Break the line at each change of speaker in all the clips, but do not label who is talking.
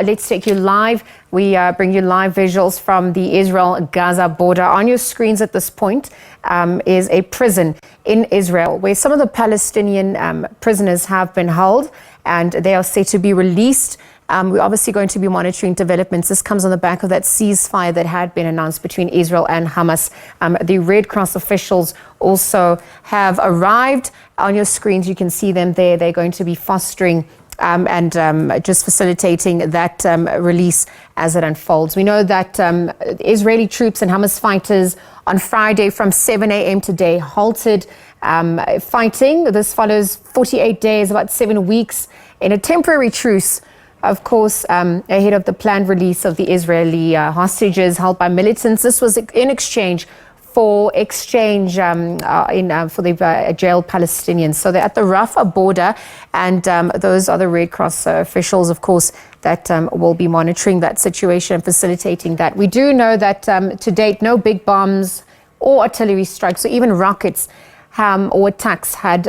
Let's take you live. We bring you live visuals from the Israel-Gaza border. On your screens at this point is a prison in Israel where some of the Palestinian prisoners have been held and they are set to be released. We're obviously going to be monitoring developments. This comes on the back of that ceasefire that had been announced between Israel and Hamas. The Red Cross officials also have arrived. On your screens, you can see them there. They're going to be fostering and just facilitating that release as it unfolds. We know that Israeli troops and Hamas fighters on Friday from 7 a.m. today halted fighting. This follows 48 days, about 7 weeks, in a temporary truce, of course, ahead of the planned release of the Israeli hostages held by militants. This was in exchange for the jailed Palestinians. So they're at the Rafah border, and those are the Red Cross officials, of course, that will be monitoring that situation and facilitating that. We do know that to date, no big bombs or artillery strikes or even rockets or attacks had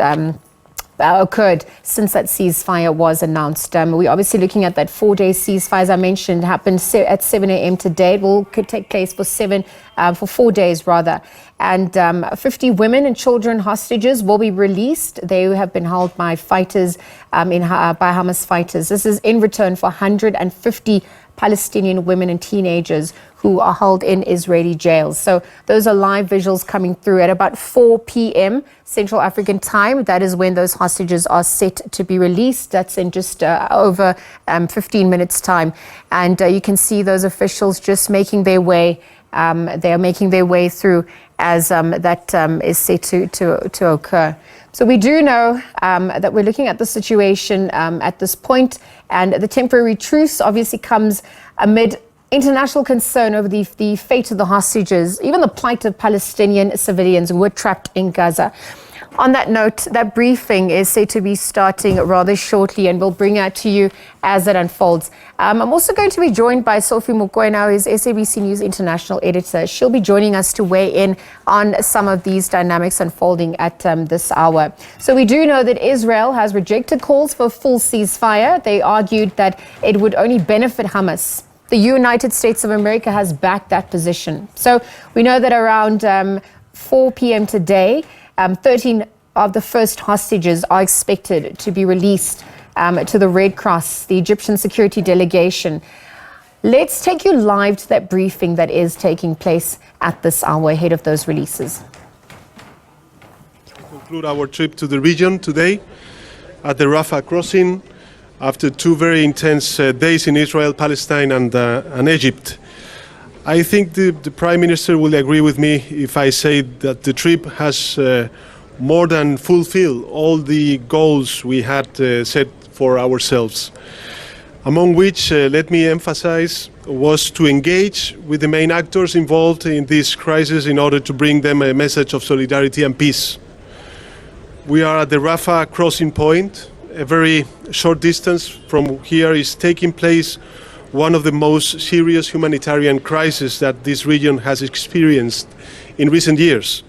occurred since that ceasefire was announced. We're obviously looking at that 4-day ceasefire, as I mentioned, happened at 7 a.m. today. It could take place for 4 days rather. And 50 women and children hostages will be released. They have been held by fighters, by Hamas fighters. This is in return for 150 Palestinian women and teenagers who are held in Israeli jails. So those are live visuals coming through at about 4 p.m. Central African time. That is when those hostages are set to be released. That's in just over 15 minutes time. And you can see those officials just making their way. They are making their way through as that is set to occur. So we do know that we're looking at the situation at this point, and the temporary truce obviously comes amid international concern over the fate of the hostages, even the plight of Palestinian civilians who were trapped in Gaza. On that note, that briefing is said to be starting rather shortly, and we'll bring that to you as it unfolds. I'm also going to be joined by Sophie Mokoena, who is SABC News International Editor. She'll be joining us to weigh in on some of these dynamics unfolding at this hour. So we do know that Israel has rejected calls for a full ceasefire. They argued that it would only benefit Hamas. The United States of America has backed that position. So we know that around 4 p.m. today, 13 of the first hostages are expected to be released to the Red Cross, the Egyptian security delegation. Let's take you live to that briefing that is taking place at this hour ahead of those releases.
We conclude our trip to the region today at the Rafah crossing after 2 very intense days in Israel, Palestine and Egypt. I think the Prime Minister will agree with me if I say that the trip has more than fulfilled all the goals we had set for ourselves, among which, let me emphasize, was to engage with the main actors involved in this crisis in order to bring them a message of solidarity and peace. We are at the Rafah crossing point. A very short distance from here is taking place one of the most serious humanitarian crises that this region has experienced in recent years.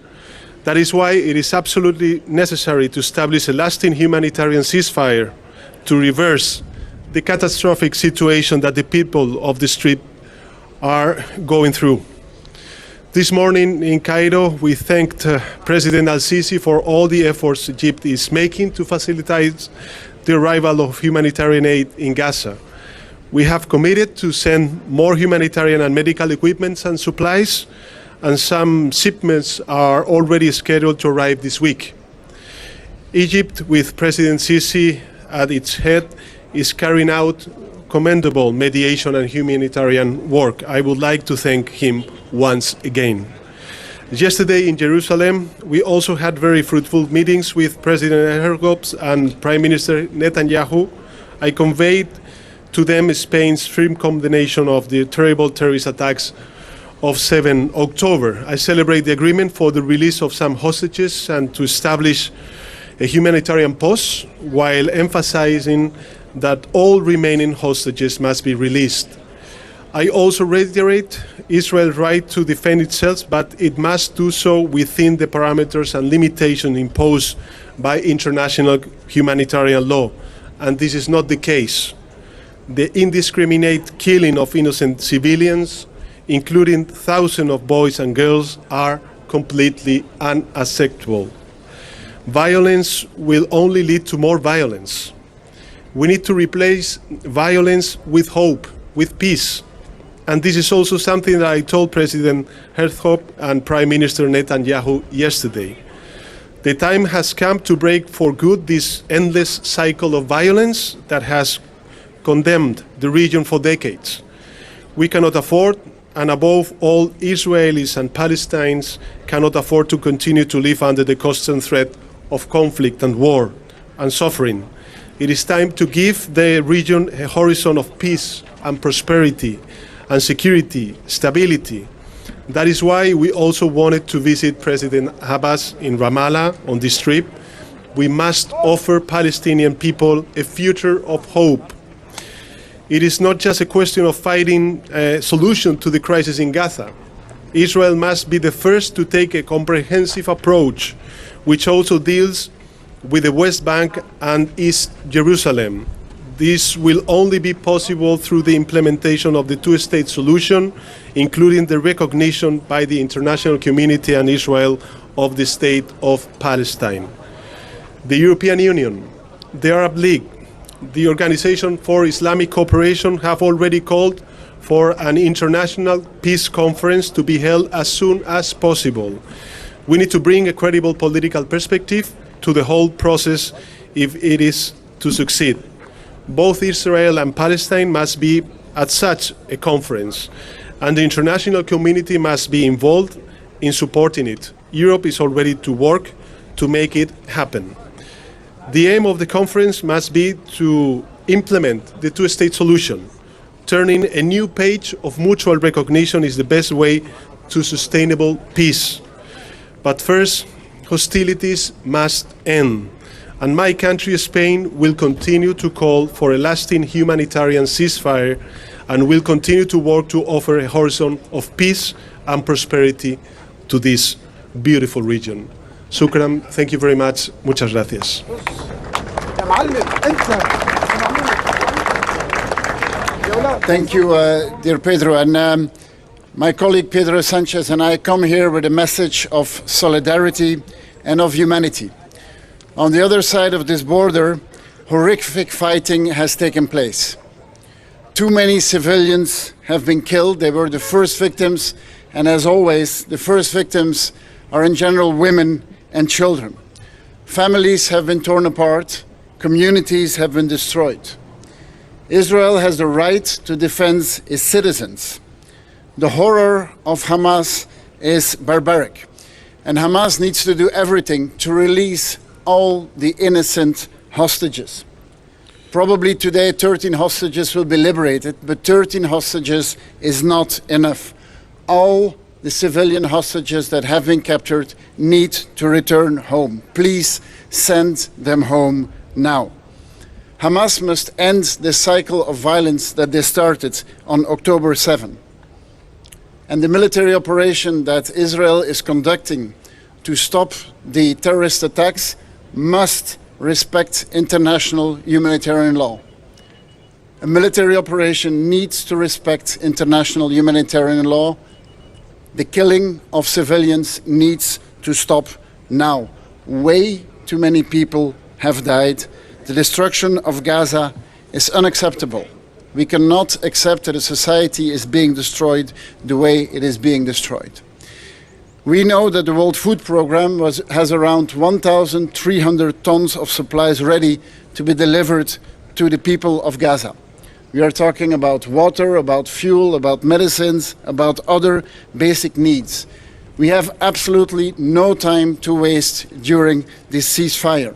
That is why it is absolutely necessary to establish a lasting humanitarian ceasefire to reverse the catastrophic situation that the people of the Strip are going through. This morning in Cairo, we thanked President al-Sisi for all the efforts Egypt is making to facilitate the arrival of humanitarian aid in Gaza. We have committed to send more humanitarian and medical equipment and supplies, and some shipments are already scheduled to arrive this week. Egypt, with President Sisi at its head, is carrying out commendable mediation and humanitarian work. I would like to thank him once again. Yesterday in Jerusalem, we also had very fruitful meetings with President Erdogan and Prime Minister Netanyahu. I conveyed to them Spain's firm condemnation of the terrible terrorist attacks of 7 October. I celebrate the agreement for the release of some hostages and to establish a humanitarian pause, while emphasizing that all remaining hostages must be released. I also reiterate Israel's right to defend itself, but it must do so within the parameters and limitations imposed by international humanitarian law, and this is not the case. the indiscriminate killing of innocent civilians, including thousands of boys and girls, are completely unacceptable. Violence will only lead to more violence. We need to replace violence with hope, with peace. And this is also something that I told President Herzog and Prime Minister Netanyahu yesterday. The time has come to break for good this endless cycle of violence that has condemned the region for decades. We cannot afford, and above all, Israelis and Palestinians cannot afford to continue to live under the constant threat of conflict and war and suffering. It is time to give the region a horizon of peace and prosperity and security, stability. That is why we also wanted to visit President Abbas in Ramallah on this trip. We must offer Palestinian people a future of hope. It is not just a question of finding a solution to the crisis in Gaza. Israel must be the first to take a comprehensive approach, which also deals with the West Bank and East Jerusalem. This will only be possible through the implementation of the two-state solution, including the recognition by the international community and Israel of the state of Palestine. The European Union, the Arab League, the Organization for Islamic Cooperation have already called for an international peace conference to be held as soon as possible. We need to bring a credible political perspective to the whole process if it is to succeed. Both Israel and Palestine must be at such a conference, and the international community must be involved in supporting it. Europe is all ready to work to make it happen. The aim of the conference must be to implement the two-state solution. Turning a new page of mutual recognition is the best way to sustainable peace. But first, hostilities must end. And my country, Spain, will continue to call for a lasting humanitarian ceasefire and will continue to work to offer a horizon of peace and prosperity to this beautiful region. Shukran, thank you very much. Muchas gracias.
Thank you, dear Pedro. And my colleague Pedro Sanchez and I come here with a message of solidarity and of humanity. On the other side of this border, horrific fighting has taken place. Too many civilians have been killed. They were the first victims, and as always, the first victims are in general women and children. Families have been torn apart. Communities have been destroyed. Israel has the right to defend its citizens. The horror of Hamas is barbaric, and Hamas needs to do everything to release all the innocent hostages. Probably today 13 hostages will be liberated, but 13 hostages is not enough. All the civilian hostages that have been captured need to return home. Please send them home now. Hamas must end the cycle of violence that they started on October 7. And the military operation that Israel is conducting to stop the terrorist attacks must respect international humanitarian law. A military operation needs to respect international humanitarian law. The killing of civilians needs to stop now. Way too many people have died. The destruction of Gaza is unacceptable. We cannot accept that a society is being destroyed the way it is being destroyed. We know that the World Food Programme has around 1,300 tons of supplies ready to be delivered to the people of Gaza. We are talking about water, about fuel, about medicines, about other basic needs. We have absolutely no time to waste during this ceasefire.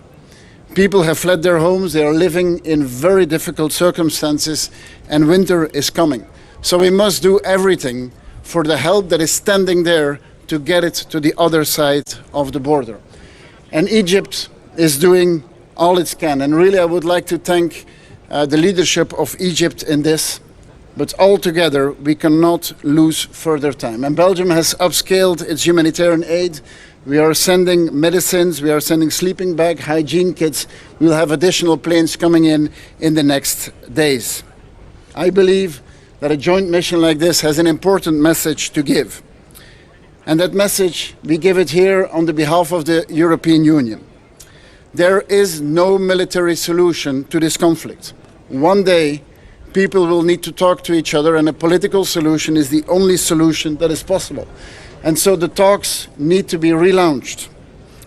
People have fled their homes, they are living in very difficult circumstances, and winter is coming. So we must do everything for the help that is standing there to get it to the other side of the border. And Egypt is doing all it can. And really, I would like to thank the leadership of Egypt in this. But altogether, we cannot lose further time. And Belgium has upscaled its humanitarian aid. We are sending medicines, we are sending sleeping bag, hygiene kits. We'll have additional planes coming in the next days. I believe that a joint mission like this has an important message to give. And that message, we give it here on the behalf of the European Union. There is no military solution to this conflict. One day, people will need to talk to each other, and a political solution is the only solution that is possible. And so the talks need to be relaunched.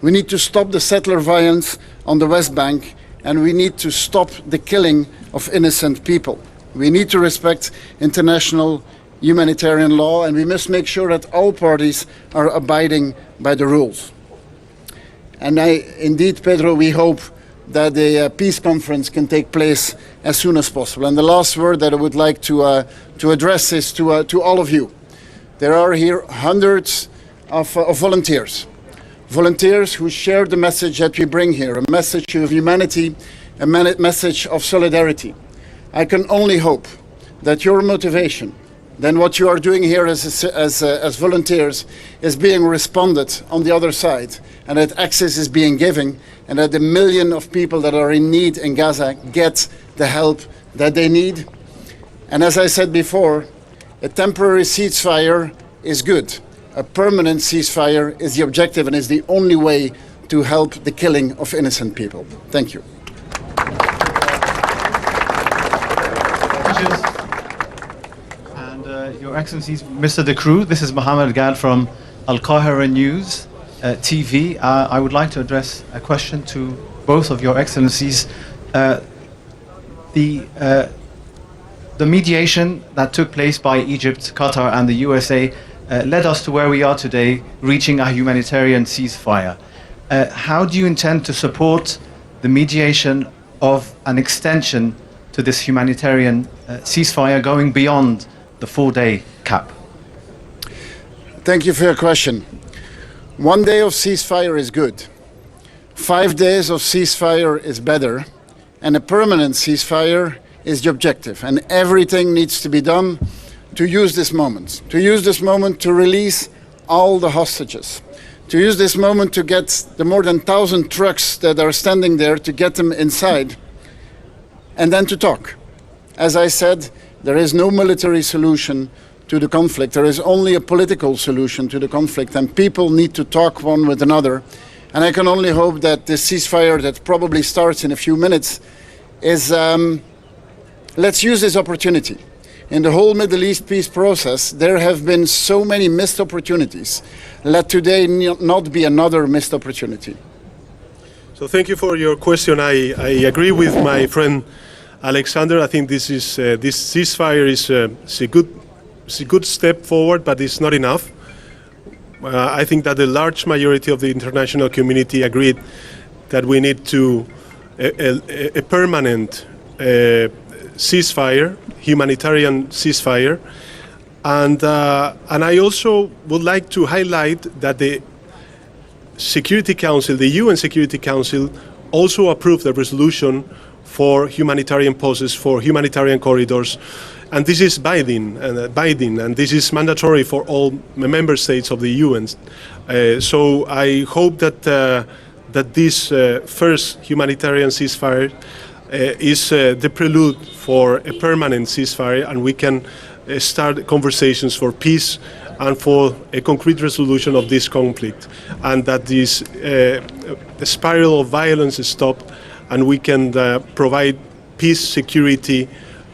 We need to stop the settler violence on the West Bank, and we need to stop the killing of innocent people. We need to respect international humanitarian law, and we must make sure that all parties are abiding by the rules. And indeed, Pedro, we hope that the peace conference can take place as soon as possible. And the last word that I would like to address is to all of you. There are here hundreds of volunteers. Volunteers who share the message that we bring here, a message of humanity, a message of solidarity. I can only hope that your motivation, then what you are doing here as volunteers, is being responded on the other side, and that access is being given, and that the million of people that are in need in Gaza get the help that they need. And as I said before, a temporary ceasefire is good. A permanent ceasefire is the objective and is the only way to help the killing of innocent people. Thank you.
And Your Excellencies, Mr. De Croo, this is Mohammed Gad from Al Qahira News TV. I would like to address a question to both of Your Excellencies. The mediation that took place by Egypt, Qatar and the USA led us to where we are today, reaching a humanitarian ceasefire. How do you intend to support the mediation of an extension to this humanitarian ceasefire going beyond the 4-day cap?
Thank you for your question. 1 day of ceasefire is good. 5 days of ceasefire is better. And a permanent ceasefire is the objective. And everything needs to be done to use this moment. To use this moment to release all the hostages. To use this moment to get the more than 1,000 trucks that are standing there, to get them inside. And then to talk. As I said, there is no military solution to the conflict. There is only a political solution to the conflict, and people need to talk one with another. And I can only hope that this ceasefire that probably starts in a few minutes is, let's use this opportunity. In the whole Middle East peace process, there have been so many missed opportunities. Let today not be another missed opportunity.
So thank you for your question. I agree with my friend Alexander. I think this ceasefire is a good step forward, but it's not enough. I think that the large majority of the international community agreed that we need a permanent ceasefire, humanitarian ceasefire, and I also would like to highlight that the Security Council, the UN Security Council, also approved a resolution for humanitarian pauses, for humanitarian corridors. And this is binding, and this is mandatory for all member states of the UN. So I hope that this first humanitarian ceasefire is the prelude for a permanent ceasefire, and we can start conversations for peace and for a concrete resolution of this conflict, and that this spiral of violence is stopped, and we can provide peace, security,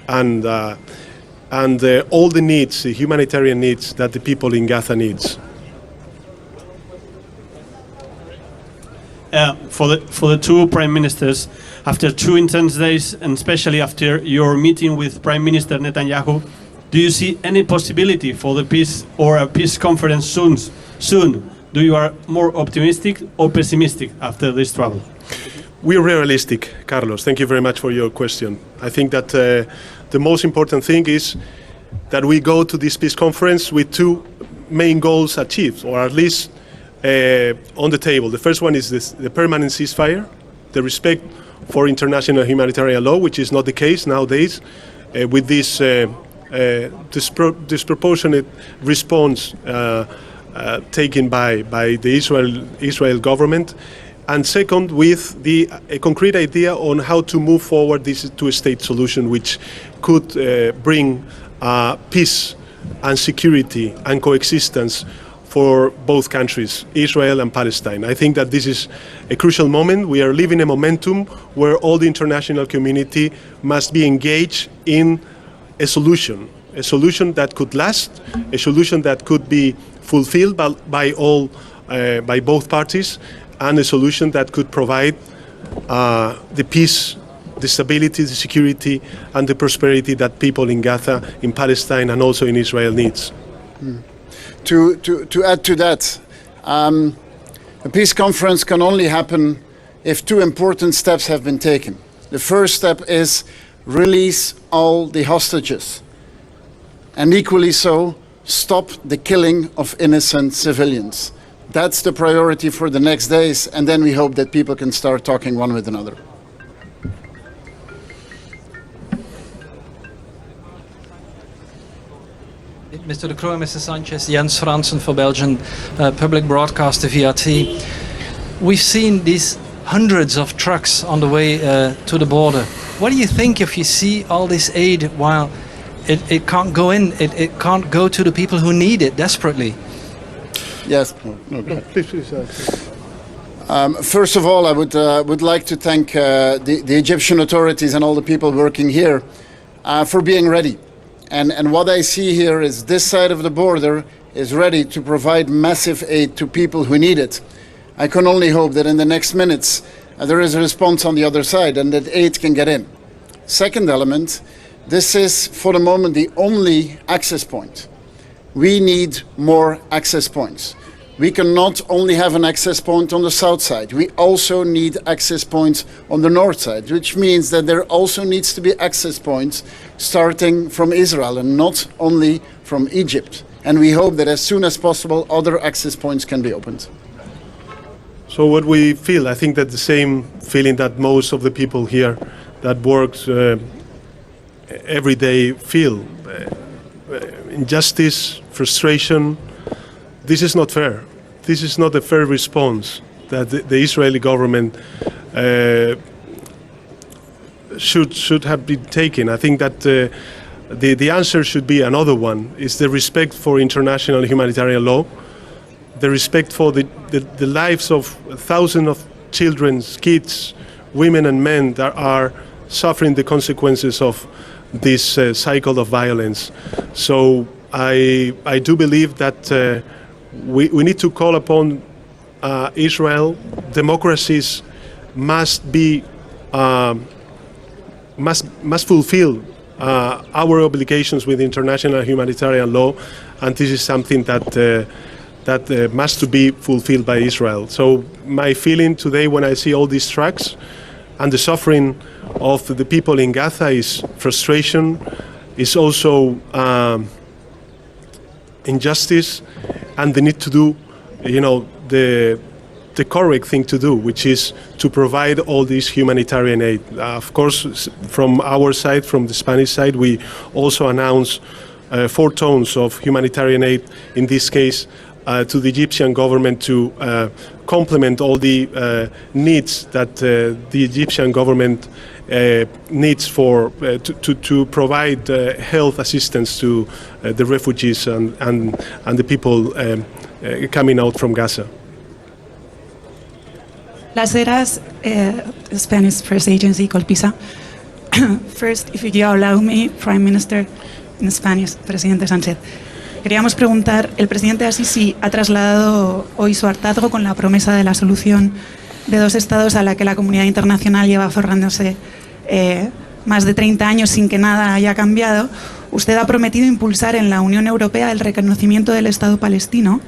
and all the needs, the humanitarian needs that the people in Gaza needs.
For the two prime ministers, after 2 intense days, and especially after your meeting with Prime Minister Netanyahu, do you see any possibility for the peace or a peace conference soon? Do you are more optimistic or pessimistic after this travel?
We are realistic, Carlos. Thank you very much for your question. I think that the most important thing is that we go to this peace conference with 2 main goals achieved, or at least on the table. The first one is the permanent ceasefire, the respect for international humanitarian law, which is not the case nowadays, with this disproportionate response taken by the Israel government. and second, with a concrete idea on how to move forward this two-state solution, which could bring peace and security and coexistence for both countries, Israel and Palestine. I think that this is a crucial moment. We are living a momentum where all the international community must be engaged in a solution that could last, a solution that could be fulfilled by both parties, and a solution that could provide the peace, the stability, the security, and the prosperity that people in Gaza, in Palestine, and also in Israel needs.
To add to that, a peace conference can only happen if two important steps have been taken. The first step is release all the hostages, and equally so, stop the killing of innocent civilians. That's the priority for the next days, and then we hope that people can start talking one with another.
Mr. De Croo and Mr. Sanchez, Jens Fransen for Belgian public broadcaster VRT. We've seen these hundreds of trucks on the way to the border. What do you think if you see all this aid while it can't go in, it can't go to the people who need it desperately?
Yes.
Please.
First of all, I would like to thank the Egyptian authorities and all the people working here for being ready. And what I see here is this side of the border is ready to provide massive aid to people who need it. I can only hope that in the next minutes there is a response on the other side and that aid can get in. Second element, this is for the moment the only access point. We need more access points. We cannot only have an access point on the south side. We also need access points on the north side, which means that there also needs to be access points starting from Israel and not only from Egypt. And we hope that as soon as possible, other access points can be opened.
So what we feel, I think that the same feeling that most of the people here that works every day feel. Injustice, frustration. This is not fair. This is not a fair response that the Israeli government should have been taken. I think that the answer should be another one. It's the respect for international humanitarian law, the respect for the lives of thousands of children, kids, women and men that are suffering the consequences of this cycle of violence. So I do believe that we need to call upon Israel. Democracies must be must fulfill our obligations with international humanitarian law, and this is something that must to be fulfilled by Israel. So my feeling today when I see all these trucks and the suffering of the people in Gaza is frustration, is also injustice, and the need to do, the correct thing to do, which is to provide all this humanitarian aid. Of course, from our side, from the Spanish side, we also announced 4 tons of humanitarian aid, in this case, to the Egyptian government to complement all the needs that the Egyptian government needs for to provide health assistance to the refugees and the people coming out from Gaza.
Las Heras, Spanish press agency called PISA. First, if you allow me, Prime Minister, in Spanish, Presidente Sánchez. Queríamos preguntar, el presidente Al-Sisi ha trasladado hoy su hartazgo con la promesa de la solución de 2 estados a la que la comunidad internacional lleva aferrándose más de 30 años sin que nada haya cambiado. Usted ha prometido impulsar en la Unión Europea el reconocimiento del Estado palestino.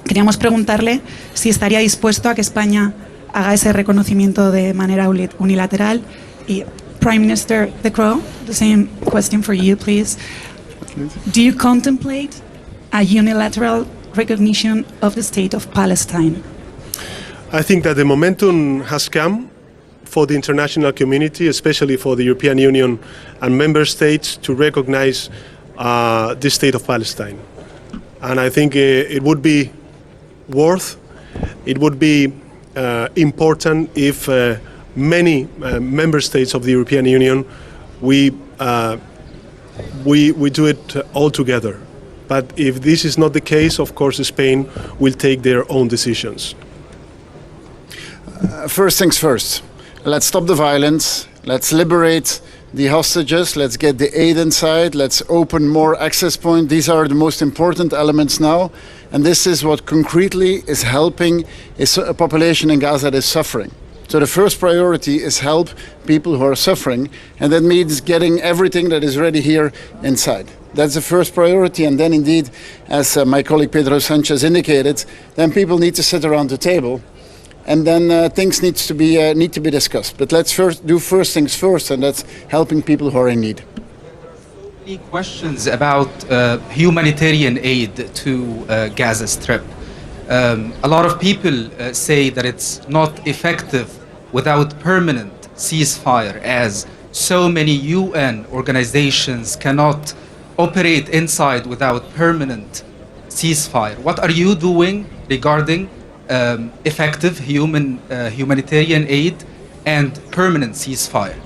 Queríamos preguntarle si estaría dispuesto a que España haga ese reconocimiento de manera unilateral. Y Prime Minister De Croo, the same question for you, please. Do you contemplate a unilateral recognition of the state of Palestine?
I think that the momentum has come for the international community, especially for the European Union and member states, to recognize the state of Palestine. And I think it would be important if many member states of the European Union we do it all together. But if this is not the case, of course, Spain will take their own decisions.
First things first. Let's stop the violence. Let's liberate the hostages. Let's get the aid inside. Let's open more access points. These are the most important elements now. And this is what concretely is helping a population in Gaza that is suffering. So the first priority is help people who are suffering. And that means getting everything that is ready here inside. That's the first priority. And then indeed, as my colleague Pedro Sanchez indicated, then people need to sit around the table. And then things need to be discussed. But let's do first things first, and that's helping people who are in need.
Any questions about humanitarian aid to Gaza Strip? A lot of people say that it's not effective without permanent ceasefire, as so many UN organizations cannot operate inside without permanent ceasefire. What are you doing regarding effective humanitarian aid and permanent ceasefire?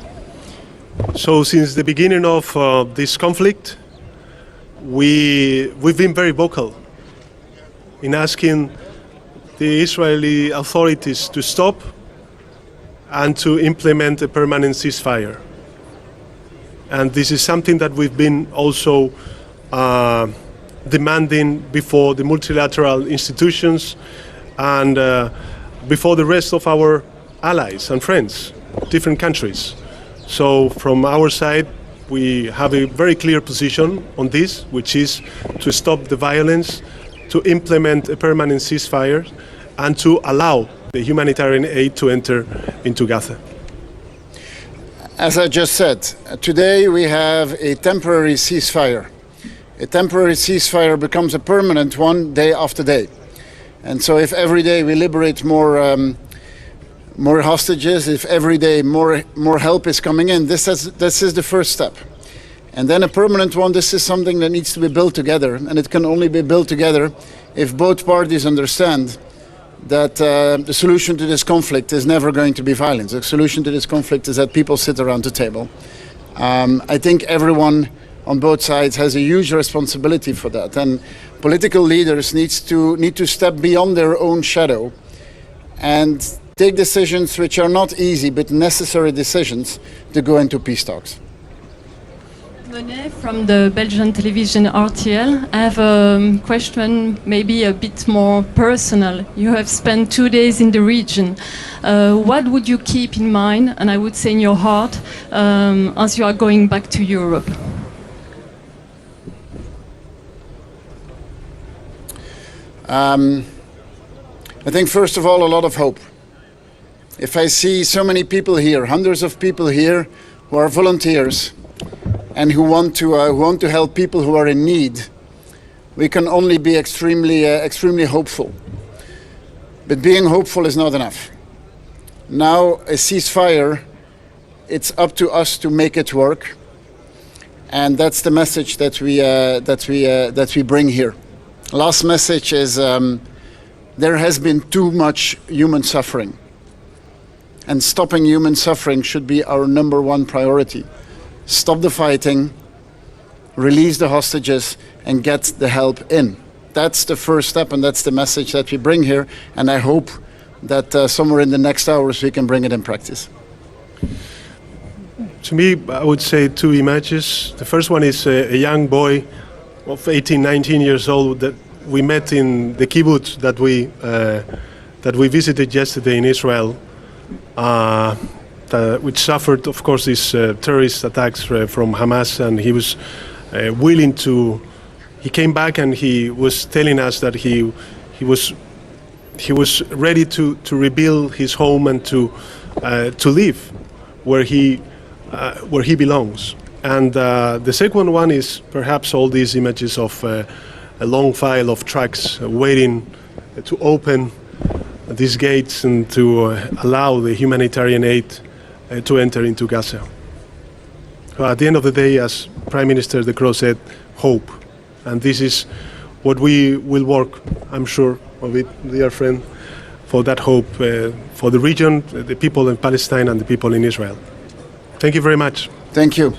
So since the beginning of this conflict, we've been very vocal in asking the Israeli authorities to stop and to implement a permanent ceasefire. And this is something that we've been also demanding before the multilateral institutions and before the rest of our allies and friends, different countries. So from our side, we have a very clear position on this, which is to stop the violence, to implement a permanent ceasefire, and to allow the humanitarian aid to enter into Gaza.
As I just said, today we have a temporary ceasefire. A temporary ceasefire becomes a permanent one day after day. And so if every day we liberate more hostages, if every day more help is coming in, this is the first step. And then a permanent one, this is something that needs to be built together. And it can only be built together if both parties understand that the solution to this conflict is never going to be violence. The solution to this conflict is that people sit around the table. I think everyone on both sides has a huge responsibility for that. And political leaders need to step beyond their own shadow and take decisions which are not easy but necessary decisions to go into peace talks.
Monet from the Belgian television RTL. I have a question maybe a bit more personal. You have spent 2 days in the region. What would you keep in mind, and I would say in your heart, as you are going back to Europe?
I think first of all a lot of hope. If I see so many people here, hundreds of people here who are volunteers and who want to help people who are in need, we can only be extremely hopeful. But being hopeful is not enough. Now a ceasefire, it's up to us to make it work, and that's the message that we bring here. Last message is there has been too much human suffering, and stopping human suffering should be our #1 priority. Stop the fighting, release the hostages, and get the help in. That's the first step, and that's the message that we bring here, and I hope that somewhere in the next hours we can bring it in practice.
To me, I would say 2 images. The first one is a young boy of 18, 19 years old that we met in the kibbutz that we visited yesterday in Israel, which suffered, of course, these terrorist attacks from Hamas, and he was willing to. He came back and he was telling us that he was ready to rebuild his home and to live where he belongs. And the second one is perhaps all these images of a long file of trucks waiting to open these gates and to allow the humanitarian aid to enter into Gaza. At the end of the day, as Prime Minister De Croo said, hope. And this is what we will work, I'm sure of it, dear friend, for that hope for the region, the people in Palestine and the people in Israel. Thank you very much.
Thank you.